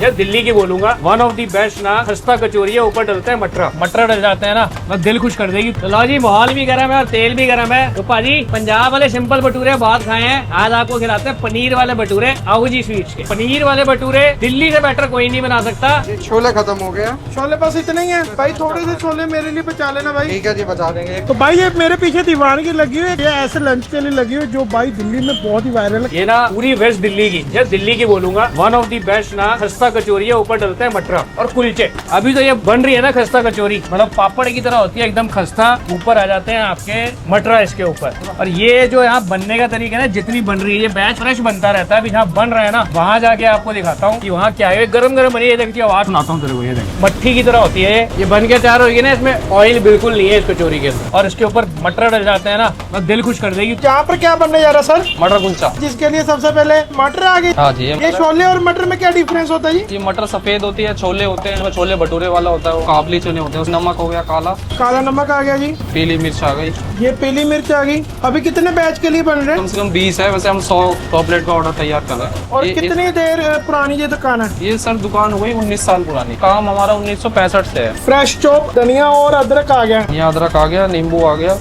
यार दिल्ली की बोलूंगा, वन ऑफ दी बेस्ट ना खस्ता कचौरी है। ऊपर डलते हैं मटर, मटर डल जाते हैं ना, बस दिल खुश कर देगी। तो लो जी, माहौल भी गर्म है और तेल भी गर्म है। तो पाजी पंजाब वाले सिंपल भटूरे बहुत खाए हैं, आज आपको खिलाते हैं पनीर वाले भटूरे आहू जी स्वीट्स के। पनीर वाले भटूरे दिल्ली से बेटर कोई नहीं बना सकता। छोले खत्म हो गया, छोले बस इतने ही है भाई, थोड़े से छोले मेरे लिए बचा लेना भाई। ठीक है जी, बचा देंगे। तो भाई ये मेरे पीछे दीवानगी लगी हुई है, ये ऐसे लंच के लिए लगी हुई है जो भाई दिल्ली में बहुत ही वायरल है। ये ना पूरी वेस्ट दिल्ली की, जब दिल्ली की बोलूंगा, वन ऑफ दी बेस्ट ना खस्ता कचौरी है। ऊपर डलते हैं मटर और कुलचे। अभी तो ये बन रही है ना खस्ता कचौरी, मतलब पापड़ की तरह होती है एकदम खस्ता। ऊपर आ जाते हैं आपके मटर इसके ऊपर। और ये जो यहाँ बनने का तरीका है ना, जितनी बन रही है ये बैच फ्रेश बनता रहता है। अभी जहाँ बन रहा है ना, वहाँ जाके आपको दिखाता हूँ कि वहाँ क्या है। गरम गरम बनी है, देखिए आवाज सुनाता हूँ तेरे को। ये देख, मट्ठी की तरह होती है ये बन के तैयार होगी ना। इसमें ऑयल बिल्कुल नहीं है इस कचौरी के अंदर, और इसके ऊपर मटर डल जाते हैं ना, बस दिल खुश कर देगी। यहाँ पर क्या बनने जा रहा है सर? मटर कुलचा। जिसके लिए सबसे पहले मटर आ गई। हाँ जी, ये छोले और मटर में क्या डिफरेंस होता है जी? ये मटर सफेद होती है, छोले होते हैं, छोले भटूरे वाला होता है, वो काबली चने होते हैं। उस नमक हो गया काला, काला नमक आ गया जी, पीली मिर्च आ गई। ये पीली मिर्च आ गई। अभी कितने बैच के लिए बन रहे कम हैं से कम 20 है, वैसे हम 100 प्लेट का ऑर्डर तैयार कर रहे हैं। और ये- कितनी देर पुरानी ये दुकान है? ये सर दुकान हो गई 19 साल पुरानी। काम हमारा 1965 से है। फ्रेश चॉप धनिया और अदरक आ गया ये अदरक आ गया, नींबू आ गया,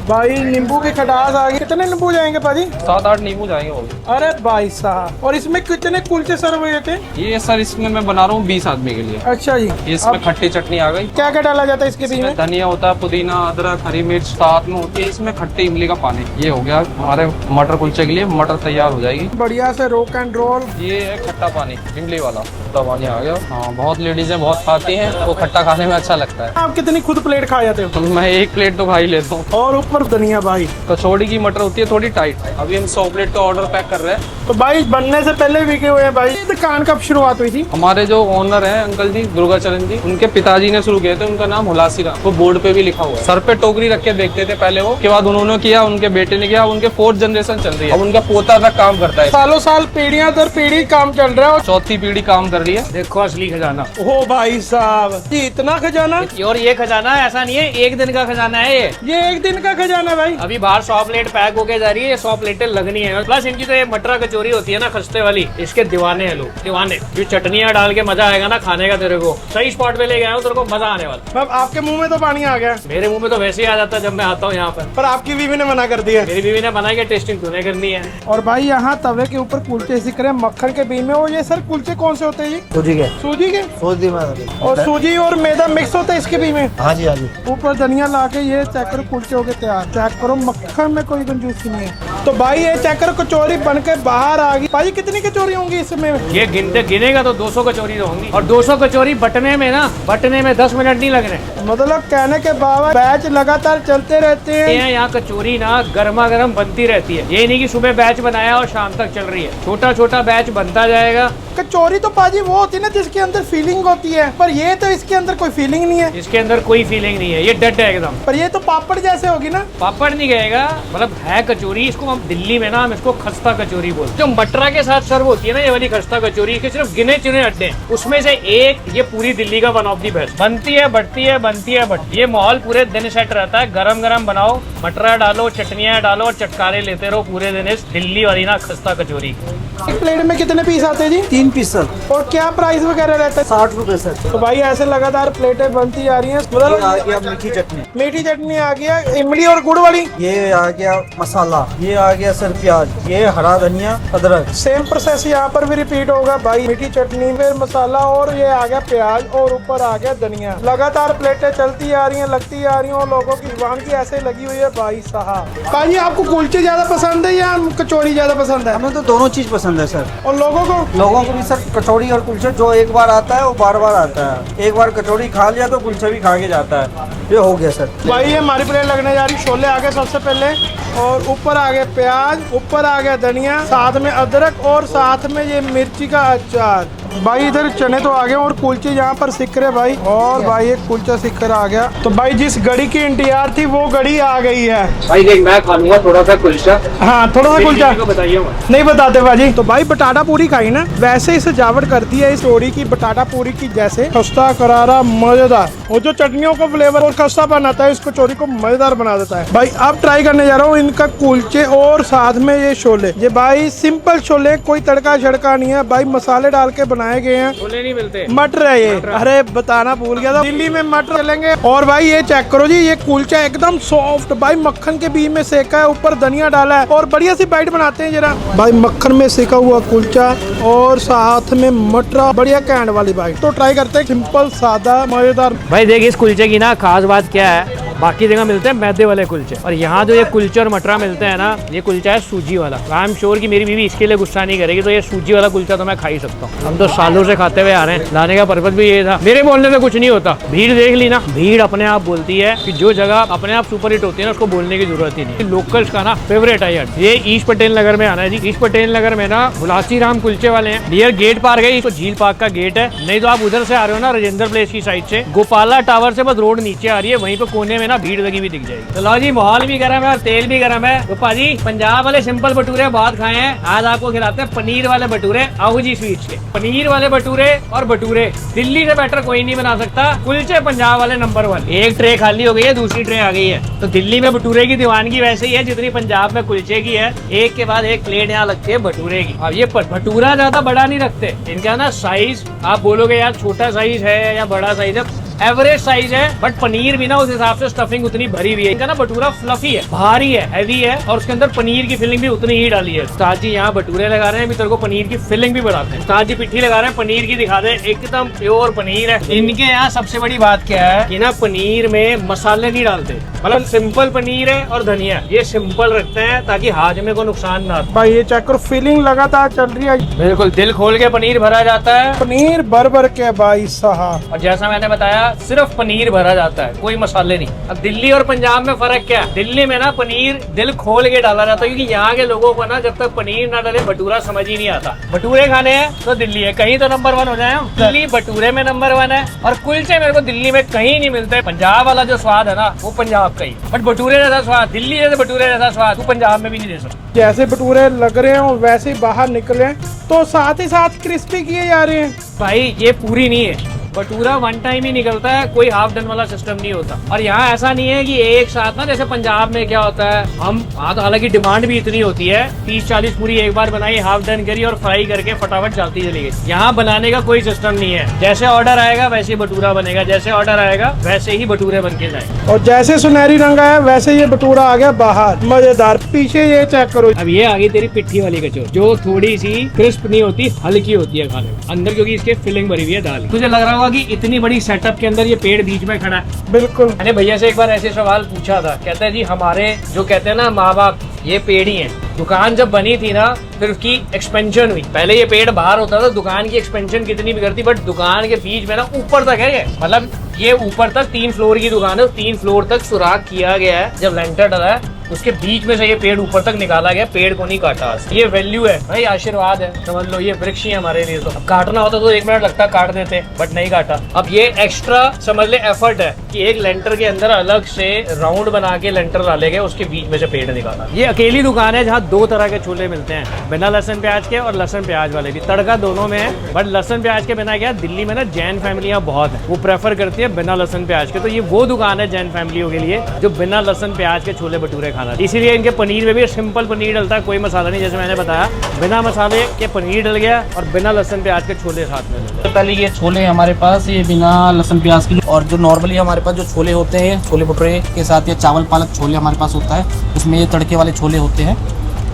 भाई, नींबू की खटास आ गई। कितने नींबू जाएंगे पाजी? 7-8 नींबू जाएंगे वो भी। अरे भाई साहब, और इसमें कितने कुलचे सर्व हुए थे? ये सर इसमें मैं बना रहा हूँ 20 आदमी के लिए। अच्छा जी, ये इसमें खट्टी चटनी आ गई, क्या क्या डाला जाता है इसके बीच में? धनिया होता है, पुदीना, अदरक, हरी मिर्च साथ में होती है। इसमें खट्टी इमली का पानी। ये हो गया हमारे मटर कुलचे के लिए, मटर तैयार हो जाएगी। बढ़िया से रोक एंड रोल। ये है खट्टा पानी, इमली वाला खट्टा पानी आ गया। हाँ, बहुत लेडीजें बहुत खाती हैं, वो खट्टा खाने में अच्छा लगता है। आप कितनी खुद प्लेट खा जाते हो? तो मैं एक प्लेट तो खा ही लेता हूँ। और ऊपर धनिया भाई। कचौड़ी की मटर होती है थोड़ी टाइट। अभी हम 100 प्लेट का ऑर्डर पैक कर रहे हैं। तो भाई बनने से पहले बिके हुए हैं भाई। ये दुकान कब शुरुआत हुई थी? हमारे जो ओनर हैं अंकल जी दुर्गाचरण जी, उनके पिताजी ने शुरू किए थे। उनका नाम हुलासी राम, वो बोर्ड पे भी लिखा हुआ है। सर पे टोकरी रख के देखते थे पहले वो, के बाद उन्होंने किया, उनके बेटे ने किया, उनके 4th जनरेशन चल रही है। अब उनका पोता तक काम करता है। सालों साल पीढ़ियां दर पीढ़ी काम चल रहा है। और 4थी पीढ़ी काम कर रही है। देखो असली खजाना। ओ भाई साहब जी, इतना खजाना? और ये खजाना ऐसा नहीं है एक दिन का खजाना है ये एक दिन का खजाना भाई। अभी बाहर 100 प्लेट पैक होके जा रही है, 100 प्लेटें लगनी है। प्लस इनकी तो ये मटर कचौरी होती है ना खस्ते वाली, इसके दीवाने हैं लोग, दीवाने। जो चटनियाँ डाल के मजा आएगा ना खाने का, तेरे को सही स्पॉट पे ले गया हूँ, तेरे को मजा आने वाला। अब आपके मुंह में तो पानी आ गया। मेरे मुंह में तो वैसे ही आ जाता है जब मैं आता हूँ यहाँ पर आपकी बीवी ने मना कर दिया। मेरी बीवी ने बनाई के टेस्टिंग तूने करनी है। और भाई यहाँ तवे के ऊपर कुलचे सिक रहे हैं मक्खन के बीच में। और ये सर कुलचे कौन से होते हैं जी? सूजी के, सूजी के? सूजी में। और सूजी और मैदा मिक्स होता है इसके बीच में। हाँ जी, हाँ जी। ऊपर धनिया ला के ये चेक करो कुलचे हो गए तैयार। चेक करो मक्खन में कोई कंजूसी नहीं है। तो भाई ये चेक करो कचौरी बन के बाहर आ गई। भाई कितनी कचौरी होंगी इसमें? ये गिनेगा तो 200 कचौरी तो होंगी। और 200 कचौरी बटने में 10 मिनट नहीं लग रहे। मतलब कहने के बाद बैच लगातार चलते रहते हैं। यहाँ कचौरी ना गर्मा गर्म बनती रहती है। ये नहीं कि सुबह बैच बनाया और शाम तक चल रही है, छोटा छोटा बैच बनता जाएगा। कचौरी तो पाजी वो होती है ना जिसके अंदर फीलिंग होती है, पर ये तो इसके अंदर कोई फीलिंग नहीं है। इसके अंदर कोई फीलिंग नहीं है, ये डट है एकदम। पर ये तो पापड़ जैसे होगी ना? पापड़ नहीं गएगा, मतलब है कचौरी। इसको हम दिल्ली में ना हम इसको खस्ता कचौरी बोलते हैं। जो मटरा के साथ सर्व होती है ना ये वाली खस्ता कचौरी, इसके सिर्फ गिने चुने अड्डे हैं, उसमें से एक ये पूरी दिल्ली का वन ऑफ दी बेस्ट। बनती है, बढ़ती है, बनती है, बढ़ती। ये माहौल पूरे दिन सेट रहता है। गरम गरम बनाओ, मटरा डालो, चटनियाँ डालो और चटकारे लेते रहो पूरे दिन इस दिल्ली वाली ना खस्ता कचौरी। एक प्लेट में कितने पीस आते हैं जी? 3 पीस सर। और क्या प्राइस वगैरह रहता है? 60 रुपए सर। तो भाई ऐसे लगातार प्लेटें बनती आ रही हैं। ये आ गया मीठी चटनी, मीठी चटनी आ गया, इमली और गुड़ वाली। ये आ गया मसाला, ये आ गया सर प्याज, ये हरा धनिया, अदरक। सेम प्रोसेस यहाँ पर भी रिपीट होगा भाई। मीठी चटनी में मसाला और ये आ गया प्याज और ऊपर आ गया धनिया। लगातार प्लेटें चलती आ रही हैं, लगती आ रही हैं, और लोगों की जुबान की ऐसे लगी हुई है भाई साहब। भाई आपको कुलचे ज्यादा पसंद है या कचौरी ज्यादा पसंद है? हमें तो दोनों चीज पसंद है सर। और लोगों को भी सर कचौड़ी और कुलचे, जो एक बार आता है वो बार बार आता है। एक बार कचौड़ी खा लिया तो कुलचे भी खा के जाता है। ये हो गया सर। भाई ये हमारी प्लेट लगने जा रही। छोले आ गए सबसे पहले, और ऊपर आ गए प्याज, ऊपर आ गया धनिया, साथ में अदरक और साथ में ये मिर्ची का अचार। भाई इधर चने तो आ गए और कुलचे यहाँ पर सिक रहे भाई। और भाई एक कुलचा सिक कर आ गया। तो भाई जिस गड़ी की इंतजार थी वो गड़ी आ गई है। भाई देख, मैं खा लूंगा थोड़ा सा कुलचा। हाँ, थोड़ा सा कुलचा बताइए। नहीं बताते भाजी। तो भाई बटाटा पूरी खाई ना, वैसे ही सजावट करती है इस जोड़ी की बटाटा पूरी की, जैसे खस्ता करारा मजेदार। और जो चटनियों का फ्लेवर और खस्ता बनाता है इस कचौरी को मजेदार बना देता है। भाई अब ट्राई करने जा रहा हूँ इनका कुलचे और साथ में ये छोले। ये भाई सिंपल छोले, कोई तड़का छड़का नहीं है भाई, मसाले डाल के बनाए गए हैं। छोले नहीं मिलते, मटर है ये, अरे बताना भूल गया था, दिल्ली में मटर चलेंगे। और भाई ये चेक करो जी, ये कुलचा एकदम सॉफ्ट, भाई मक्खन के बीच में सेका है, ऊपर धनिया डाला है और बढ़िया सी बाइट बनाते हैं जरा। भाई मक्खन में सेका हुआ कुलचा और साथ में मटर, बढ़िया कैंड वाली बाइट। तो ट्राई करते हैं, सिंपल सादा मजेदार। भाई देख इस कुलचे की ना खास बात क्या है, बाकी जगह मिलते हैं मैदे वाले कुलचे, और यहाँ जो ये कुलचे और मटरा मिलते हैं ना, ये कुलचा है सूजी वाला। आई एम श्योर कि मेरी बीवी इसके लिए गुस्सा नहीं करेगी, तो ये सूजी वाला कुलचा तो मैं खा ही सकता हूँ। हम तो सालों से खाते हुए आ रहे हैं, लाने का पर्पज भी ये था। मेरे बोलने से कुछ नहीं होता, भीड़ देख ली ना, भीड़ अपने आप बोलती है कि जो जगह अपने आप सुपर हिट होती है ना, उसको बोलने की जरूरत ही नहीं। लोकल्स का ना फेवरेट है यार, ये ईस्ट पटेल नगर में आना है जी। ईस्ट पटेल नगर में ना हुलासी राम कुलचे वाले हैं, नियर गेट पार गए, इसको झील पार्क का गेट है। नहीं तो आप उधर से आ रहे हो ना, राजेंद्र प्लेस की साइड से, गोपाला टावर से बस रोड नीचे आ रही है, वहीं पे कोने में ना भीड़ लगी हुई दिख जाएगी। तो लो जी, माहौल भी गर्म है और तेल भी गर्म है। तो पाजी पंजाब वाले सिंपल भटूरे बहुत खाए हैं, आज आपको खिलाते हैं पनीर वाले भटूरे आहू जी स्वीट्स के। पनीर वाले भटूरे और भटूरे दिल्ली से बेटर कोई नहीं बना सकता। कुलचे पंजाब वाले नंबर 1। एक ट्रे खाली हो गई है, दूसरी ट्रे आ गई है। तो दिल्ली में भटूरे की दीवानगी वैसे ही है जितनी पंजाब में कुलचे की है। एक के बाद एक प्लेट यहाँ लगती है भटूरे की। अब ये भटूरा ज्यादा बड़ा नहीं रखते, इनका ना साइज आप बोलोगे यार छोटा साइज है या बड़ा साइज है, एवरेज साइज है, बट पनीर भी ना उस हिसाब से स्टफिंग उतनी भरी हुई है। इनका ना भटूरा फ्लफी है, भारी है, हैवी है, और उसके अंदर पनीर की फिलिंग भी उतनी ही डाली है। उस्ताद जी यहाँ भटूरे लगा रहे हैं, अभी तेरे को पनीर की फिलिंग भी बढ़ाते हैं। उस्ताद जी पिट्ठी लगा रहे हैं, पनीर की दिखा दे, एकदम प्योर पनीर है। इनके यहाँ सबसे बड़ी बात क्या है कि ना पनीर में मसाले नहीं डालते, मतलब सिंपल पनीर है और धनिया, ये सिंपल रखते हैं ताकि हाजमे को नुकसान ना हो। भाई ये चेक करो, फीलिंग लगातार चल रही है, बिल्कुल दिल खोल के पनीर भरा जाता है, पनीर भर भर के भाई साहब। और जैसा मैंने बताया सिर्फ पनीर भरा जाता है, कोई मसाले नहीं। अब दिल्ली और पंजाब में फर्क क्या है, दिल्ली में ना पनीर दिल खोल के डाला जाता है, क्योंकि यहाँ के लोगों को ना जब तक पनीर ना डाले भटूरा समझ ही नहीं आता। भटूरे खाने हैं तो दिल्ली है, कहीं तो नंबर 1 हो जाए हम। दिल्ली भटूरे में नंबर 1 है, और कुलचे मेरे को दिल्ली में कहीं नहीं मिलते। पंजाब वाला जो स्वाद है ना वो पंजाब का ही, बट भटूरे जैसा स्वाद दिल्ली जैसे भटूरे जैसा स्वाद तू पंजाब में भी नहीं दे सकता। जैसे भटूरे लग रहे हैं और वैसे ही बाहर निकले, तो साथ ही साथ क्रिस्पी किए जा रहे हैं। भाई ये पूरी नहीं है, भटूरा 1 टाइम ही निकलता है, कोई हाफ डन वाला सिस्टम नहीं होता। और यहाँ ऐसा नहीं है कि एक साथ ना, जैसे पंजाब में क्या होता है, हम हालांकि डिमांड भी इतनी होती है, 30-40 पूरी एक बार बनाई, हाफ डन करी और फ्राई करके फटाफट चलती चली गई। यहाँ बनाने का कोई सिस्टम नहीं है, जैसे ऑर्डर आएगा वैसे ही भटूरा बनेगा, जैसे ऑर्डर आएगा वैसे ही भटूरे बन के जाएंगे। और जैसे सुनहरी रंग आया वैसे ये भटूरा आ गया बाहर, मजेदार। पीछे ये चेक करो, अब ये आ गई तेरी पिट्ठी वाली कचौरी, जो थोड़ी सी क्रिस्प नहीं होती, हल्की होती है खाने में अंदर, क्योंकि इसके फिलिंग भरी हुई है दाल। तुझे लग रहा होगा कि इतनी बड़ी सेटअप के अंदर ये पेड़ बीच में खड़ा है। बिल्कुल। मैंने भैया से एक बार ऐसे सवाल पूछा था, कहते हैं जी हमारे जो कहते हैं ना माँ बाप, ये पेड़ ही है। दुकान जब बनी थी ना, फिर उसकी एक्सपेंशन हुई। पहले ये पेड़ बाहर होता था, दुकान की एक्सपेंशन कितनी भी करती, बट दुकान के बीच में ना ऊपर तक है ये, मतलब ये ऊपर तक 3 फ्लोर की दुकान है, 3 फ्लोर तक सुराख किया गया है। जब लेंटर डला है उसके बीच में से ये पेड़ ऊपर तक निकाला गया, पेड़ को नहीं काटा। ये वैल्यू है भाई, आशीर्वाद है, समझ लो ये वृक्ष ही हमारे लिए। तो अब काटना होता तो 1 मिनट लगता, काट देते, बट नहीं काटा। अब ये एक्स्ट्रा समझ ले एफर्ट है कि एक लेंटर के अंदर अलग से राउंड बना के लेंटर डाले गए, उसके बीच में से पेड़ निकाला। ये अकेली दुकान है जहाँ 2 तरह के छोले मिलते हैं, बिना लहसुन प्याज के और लहसुन प्याज वाले भी। तड़का दोनों में है, बट लहसुन प्याज के बिना क्या, दिल्ली में ना जैन फैमिलियां बहुत है, वो प्रेफर करती है बिना लहसुन प्याज के। तो ये वो दुकान है जैन फैमिलियों के लिए जो बिना लहसुन प्याज के छोले भटूरे खाना। इसीलिए इनके पनीर में भी सिंपल पनीर डलता है, कोई मसाला नहीं, जैसे मैंने बताया बिना मसाले के पनीर डल गया और बिना लहसुन प्याज के छोले साथ में। तो पहले ये छोले हमारे पास ये बिना लहसुन प्याज के, और जो नॉर्मली हमारे पास जो छोले होते हैं, छोले भटूरे के साथ ये चावल पालक छोले हमारे पास होता है, उसमें ये तड़के वाले छोले होते हैं।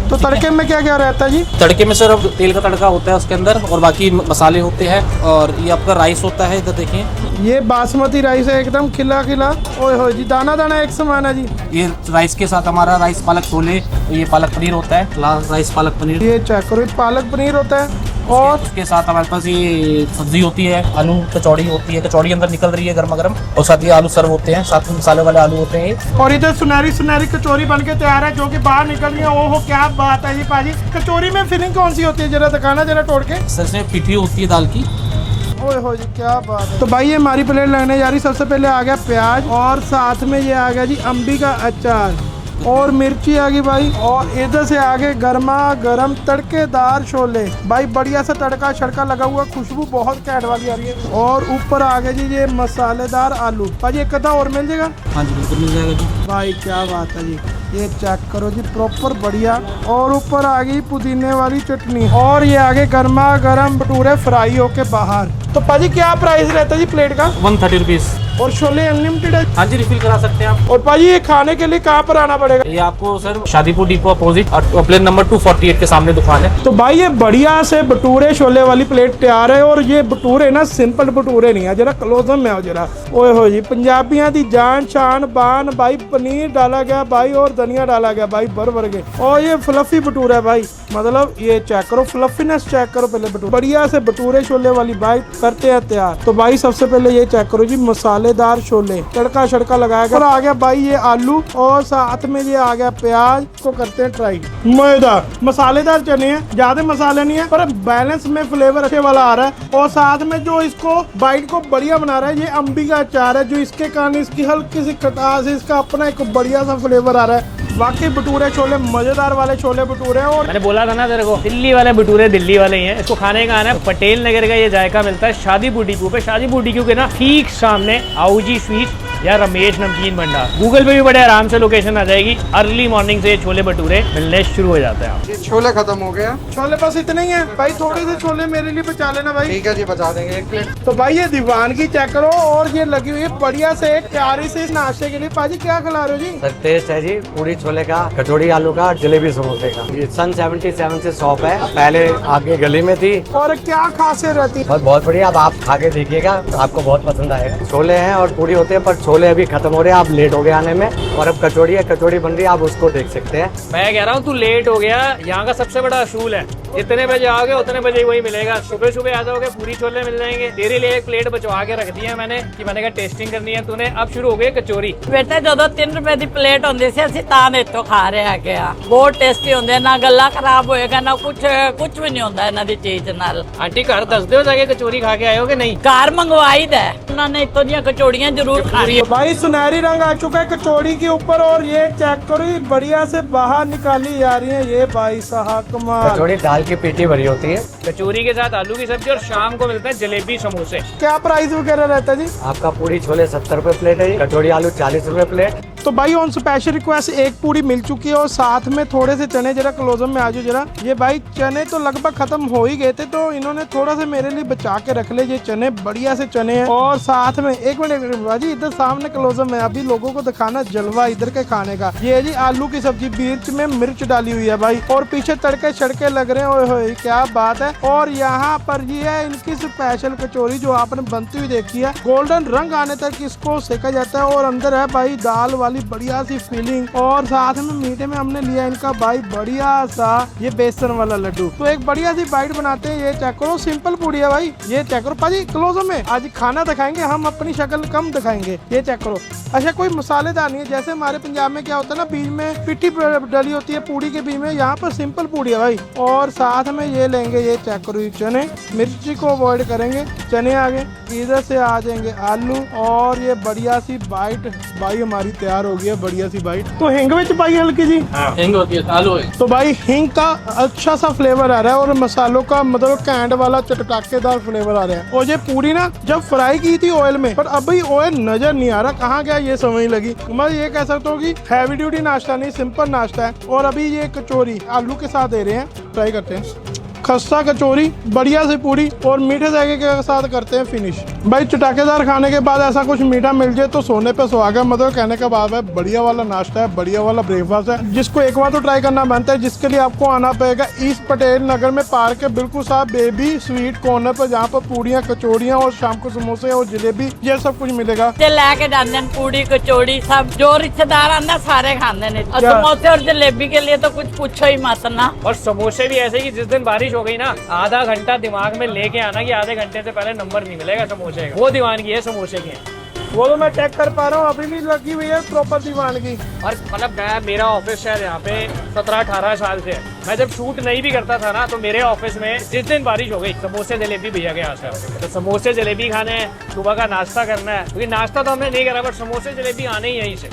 तो तड़के में क्या क्या रहता है जी? तड़के में सिर्फ तेल का तड़का होता है उसके अंदर, और बाकी मसाले होते हैं। और ये आपका राइस होता है, इधर देखिए ये बासमती राइस है, एकदम खिला खिला, ओए हो जी, दाना दाना एक समान है जी। ये राइस के साथ हमारा राइस पालक छोले, ये पालक पनीर होता है, राइस पालक पनीर। ये चेक करो, पालक पनीर होता है, और उसके साथ हमारे पास ये सब्जी होती है, आलू कचौड़ी होती है, कचौड़ी अंदर निकल रही है गर्मा गर्म, और साथ ये आलू सर्व होते हैं, साथ में मसाले वाले आलू होते हैं। और इधर सुनहरी सुनहरी कचौरी बन के तैयार है, जो कि बाहर निकल रही है। ओहो क्या बात है जी पाजी। कचौरी में फिलिंग कौन सी होती है, जरा दिखाना जरा तोड़ के। सर पिठी होती है दाल की। ओए हो जी क्या बात है। तो भाई ये हमारी प्लेट लगने जा रही। सबसे पहले आ गया प्याज, और साथ में ये आ गया जी अम्बी का अचार, और मिर्ची आ गई भाई, और इधर से आगे गर्मा गर्म तड़केदार छोले, भाई बढ़िया सा तड़का छड़का लगा हुआ, खुशबू बहुत कैट वाली आ रही है। और ऊपर आ गए जी ये मसालेदार आलू। भाई एक कदा और मिल जाएगा? हाँ जी बिल्कुल मिल जाएगा जी। भाई क्या बात है जी। ये चेक करो जी, प्रॉपर बढ़िया। और ऊपर आ गई पुदीने वाली चटनी और ये आगे गर्मा गर्म भटूरे फ्राई होके बाहर। तो पाजी क्या प्राइस रहता है जी प्लेट का? 130 रुपीज। और छोले अनलिमिटेड है? हाँ जी, रिफिल करा सकते हैं आप। और पाजी ये खाने के लिए कहाँ पर आना पड़ेगा? ये आपको सर शादीपुर डिपो अपोजिट और प्लेट नंबर 248 के सामने दुकान है। तो भाई ये बढ़िया से भटूरे छोले वाली प्लेट तैयार है। और ये भटूरे ना सिंपल भटूरे नहीं है, जरा क्लोजअप में आओ जरा। ओए हो जी, पंजाबियों की जान शान बान भाई। पनीर डाला गया भाई और धनिया डाला गया भाई भर भर के। और ये फ्लफी भटूरा है भाई, मतलब ये चेक करो फ्लफीनेस चेक करो पहले। भटूरे बढ़िया से भटूरे छोले वाली भाई करते हैं तैयार। तो भाई सबसे पहले ये चेक करो जी, मसालेदार छोले, तड़का शड़का लगाया गया। और आ गया भाई ये आलू और साथ में ये आ गया प्याज। को करते हैं ट्राई। मजेदार मसालेदार चने हैं, ज्यादा मसाले नहीं है पर बैलेंस में फ्लेवर अच्छे वाला आ रहा है। और साथ में जो इसको बाइट को बढ़िया बना रहा है ये अम्बी का अचार है, जो इसके कारण इसकी हल्की सी खटास, इसका अपना एक बढ़िया सा फ्लेवर आ रहा है। वाकई भटूरे छोले मजेदार वाले छोले भटूरे। और मैंने बोला था ना तेरे को, दिल्ली वाले भटूरे दिल्ली वाले ही हैं। इसको खाने का आना है पटेल नगर का। ये जायका मिलता है शादीपुर डिपो पे। शादीपुर डिपो के ना ठीक सामने आऊजी स्वीट या रमेश नमकीन भंडार। गूगल पे भी बड़े आराम से लोकेशन आ जाएगी। अर्ली मॉर्निंग से ये छोले भटूरे मिलने शुरू हो जाते हैं। ये छोले खत्म हो गया। छोले बस इतने ही हैं भाई, थोड़े से छोले मेरे लिए बचा लेना भाई। ठीक है जी, बचा देंगे 1 प्लेट। तो भाई ये दीवानगी चेक करो। और ये लगी हुई है बढ़िया से एक प्यारी से नाश्ते के लिए। पाजी क्या खिला रहे हो जी? सर टेस्ट है जी, पूरी छोले का, कचौड़ी आलू का, जलेबी समोसे का। ये सन 77 से शॉप है, पहले आगे गली में थी। और क्या खासियत रहती है? बहुत बढ़िया, अब आप खा के देखिएगा, आपको बहुत पसंद आएगा। छोले हैं और पूरी होते हैं, पर छोले अभी खत्म हो रहे हैं, आप लेट हो गए आने में। और अब कचौड़ी है, कचौड़ी बन रही है, आप उसको देख सकते हैं। मैं कह रहा हूँ तू लेट हो गया। यहाँ का सबसे बड़ा असूल है, जितने बजे आओगे उतने बजे वही मिलेगा। सुबह सुबह आ जाओगे पूरी छोले मिल जाएंगे। तेरे लिए 1 प्लेट बचवा के रख दी है मैंने कि मैंने कहा टेस्टिंग करनी है तूने। अब शुरू हो गई कचौरी। बेटे ਜਦੋਂ 3 ਰੁਪਏ ਦੀ ਪਲੇਟ ਹੁੰਦੀ ਸੀ ਅਸੀਂ ਤਾਂ ਇੱਥੋਂ ਖਾ ਰਹੇ ਹੈਗੇ ਆ। ਬਹੁਤ ਟੇਸਟੀ ਹੁੰਦੇ, ਨਾ ਗੱਲਾ ਖਰਾਬ ਹੋਏਗਾ ਨਾ ਕੁਝ ਵੀ ਨਹੀਂ ਹੁੰਦਾ ਇਹਨਾਂ ਦੀ ਚੀਜ਼ ਨਾਲ। आंटी घर दस दो जाके कचौरी खा के आए हो कि नहीं? ਘਰ ਮੰਗਵਾਈ ਦਾ ਉਹਨਾਂ ਨੇ ਇੱਥੋਂ ਦੀਆਂ ਕਚੌੜੀਆਂ ਜ਼ਰੂਰ ਖਾਣੀ। तो भाई सुनहरी रंग आ चुका है कचौड़ी के ऊपर। और ये चेक करो ये बढ़िया से बाहर निकाली जा रही है। ये भाई साहब कमाल। कचौड़ी दाल की पीठी भरी होती है। कचौरी के साथ आलू की सब्जी और शाम को मिलता है जलेबी समोसे। क्या प्राइस वगैरह रहता है जी? आपका पूरी छोले 70 रुपए प्लेट है जी, कचौड़ी आलू 40 रुपए प्लेट। तो भाई ऑन स्पेशल रिक्वेस्ट एक पूरी मिल चुकी है और साथ में थोड़े से चने। जरा क्लोजअप में आ जाओ जरा। ये भाई चने तो लगभग खत्म हो ही गए थे, तो इन्होंने थोड़ा सा मेरे लिए बचा के रख ले। ये चने बढ़िया से चने हैं। और साथ में एक मिनट भाजी, इधर सामने क्लोजअप में अभी लोगों को दिखाना जलवा इधर के खाने का। ये जी आलू की सब्जी, मिर्च में मिर्च डाली हुई है भाई। और पीछे तड़के छड़के लग रहे हैं। ओए होए क्या बात है। और यहाँ पर ये है इनकी स्पेशल कचौरी जो आपने बनती हुई देखी है। गोल्डन रंग आने तक इसको सेका जाता है। और अंदर है भाई दाल वाली बढ़िया सी फीलिंग। और साथ में मीठे में हमने लिया इनका भाई बढ़िया सा ये बेसन वाला लड्डू। तो एक बढ़िया सी बाइट बनाते हैं। ये चेक करो सिंपल पूड़ी है भाई। ये चेक करो पाजी क्लोजअप में। आज खाना दिखाएंगे हम, अपनी शक्ल कम दिखाएंगे। ये चेक करो। अच्छा कोई मसालेदार नहीं है, जैसे हमारे पंजाब में क्या होता है ना, बीच में पिट्ठी डली होती है पूड़ी के बीच में। यहाँ पर सिंपल पूड़ी है भाई। और साथ में ये लेंगे, ये चेक करो चने, मिर्ची को अवॉइड करेंगे। चने आगे, इधर से आ जाएंगे आलू। और ये बढ़िया सी बाइट भाई हमारी तैयार हो गई है, बढ़िया सी बाइट। तो हिंग में पाई हल्की जी हिंग होती है, आलू है। तो भाई हिंग का अच्छा सा फ्लेवर आ रहा है और मसालों का मतलब कैंड वाला चटकाकेदार फ्लेवर आ रहा है। और ये पूरी ना जब फ्राई की थी ऑयल में, पर अभी ऑयल नजर नहीं आ रहा, कहाँ गया ये समझ नहीं लगी। मैं ये कह सकता हूँ कि हैवी ड्यूटी नाश्ता नहीं, सिंपल नाश्ता है। और अभी ये कचौरी आलू के साथ दे रहे हैं, ट्राई करते हैं। खस्ता कचौरी बढ़िया सी पूरी और मीठे जायके के साथ करते हैं फिनिश। भाई चटाकेदार खाने के बाद ऐसा कुछ मीठा मिल जाए तो सोने पे सुहागा। मतलब कहने का भाव है बढ़िया वाला नाश्ता है, बढ़िया वाला ब्रेकफास्ट है, जिसको एक बार तो ट्राई करना बनता है। जिसके लिए आपको आना पड़ेगा ईस्ट पटेल नगर में पार्क के बिल्कुल साथ बेबी स्वीट कॉर्नर पर, जहाँ पर पूड़ियाँ कचौड़ियाँ और शाम को समोसे और जलेबी ये सब कुछ मिलेगा। ਤੇ ਲੈ ਕੇ ਜਾਂਦੇ ਨੇ पूड़ी कचौड़ी सब, जो रिश्तेदार आंदा सारे खाते हैं। और समोसे और जलेबी के लिए तो कुछ पूछो ही मत ना। और समोसे भी ऐसे कि जिस दिन बारिश हो गई ना, आधा घंटा दिमाग में लेके आना कि आधे घंटे से पहले नंबर नहीं मिलेगा समोसे का। वो दीवानगी है समोसे की। वो तो मैं चेक कर पा रहा हूँ, अभी भी लगी हुई है प्रॉपर दीवानगी। और मतलब मेरा ऑफिस शायद यहाँ पे 17-18 साल से है। मैं जब शूट नहीं भी करता था ना, तो मेरे ऑफिस में जिस दिन बारिश हो गई समोसे जलेबी भैया के यहाँ से। तो समोसे जलेबी खाने हैं, सुबह का नाश्ता करना है, क्योंकि नाश्ता तो हमने नहीं करा, बट समोसे जलेबी आने ही यहीं से।